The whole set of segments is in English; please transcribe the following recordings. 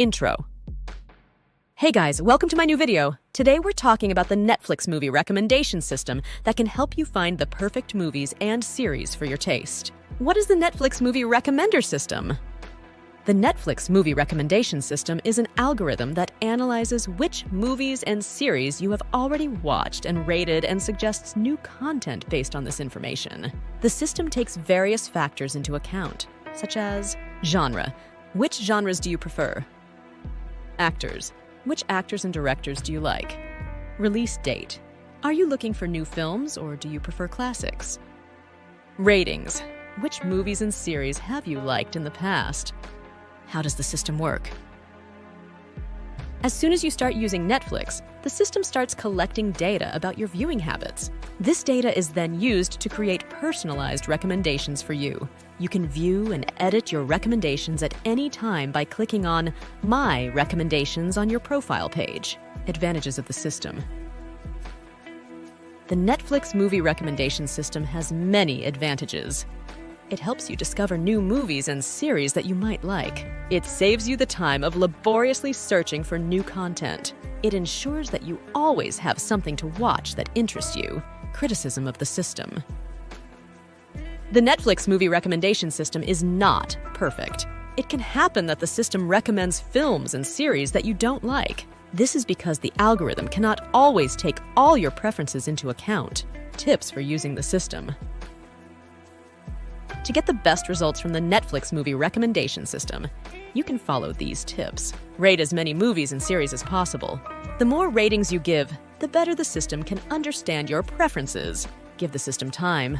Intro. Hey guys, welcome to my new video. Today we're talking about the Netflix movie recommendation system that can help you find the perfect movies and series for your taste. What is the Netflix movie recommender system? The Netflix movie recommendation system is an algorithm that analyzes which movies and series you have already watched and rated and suggests new content based on this information. The system takes various factors into account, such as genre. Which genres do you prefer? Actors. Which actors and directors do you like? Release date. Are you looking for new films or do you prefer classics? Ratings. Which movies and series have you liked in the past? How does the system work? As soon as you start using Netflix, the system starts collecting data about your viewing habits. This data is then used to create personalized recommendations for you. You can view and edit your recommendations at any time by clicking on My Recommendations on your profile page. Advantages of the system. The Netflix movie recommendation system has many advantages. It helps you discover new movies and series that you might like. It saves you the time of laboriously searching for new content. It ensures that you always have something to watch that interests you. Criticism of the system. The Netflix movie recommendation system is not perfect. It can happen that the system recommends films and series that you don't like. This is because the algorithm cannot always take all your preferences into account. Tips for using the system. To get the best results from the Netflix movie recommendation system, you can follow these tips. Rate as many movies and series as possible. The more ratings you give, the better the system can understand your preferences. Give the system time.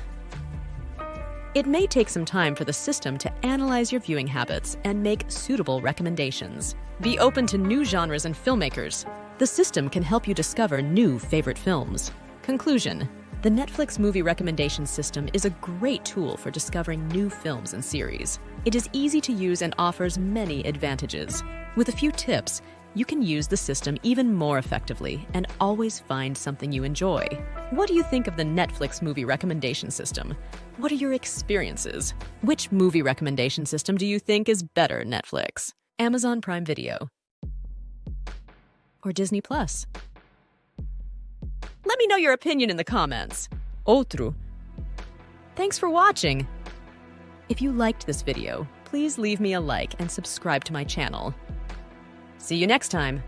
It may take some time for the system to analyze your viewing habits and make suitable recommendations. Be open to new genres and filmmakers. The system can help you discover new favorite films. Conclusion. The Netflix movie recommendation system is a great tool for discovering new films and series. It is easy to use and offers many advantages. With a few tips, you can use the system even more effectively and always find something you enjoy. What do you think of the Netflix movie recommendation system? What are your experiences? Which movie recommendation system do you think is better, Netflix, Amazon Prime Video, or Disney Plus? Let me know your opinion in the comments. Outro. Thanks for watching. If you liked this video, please leave me a like and subscribe to my channel. See you next time.